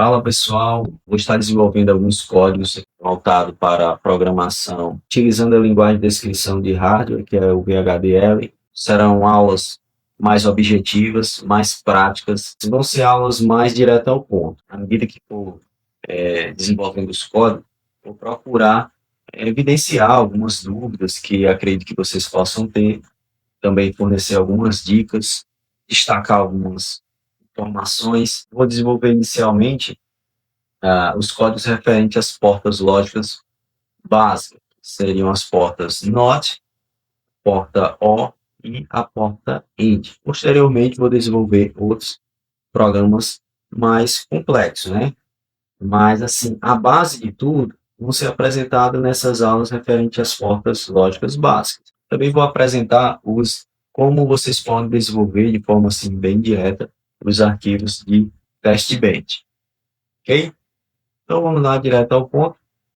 Fala pessoal, vou estar desenvolvendo alguns códigos voltados para a programação, utilizando a linguagem de descrição de hardware, que é o VHDL. Serão aulas mais objetivas, mais práticas, vão ser aulas mais direto ao ponto. À medida que for desenvolvendo os códigos, vou procurar evidenciar algumas dúvidas que acredito que vocês possam ter, também fornecer algumas dicas, destacar algumas informações. Vou desenvolver inicialmente os códigos referentes às portas lógicas básicas, que seriam as portas NOT, porta O e a porta END. Posteriormente, vou desenvolver outros programas mais complexos, né? Mas, assim, a base de tudo vão ser apresentadas nessas aulas referentes às portas lógicas básicas. Também vou apresentar como vocês podem desenvolver de forma, assim, bem direta os arquivos de teste bench. Ok? Então, vamos lá direto ao ponto.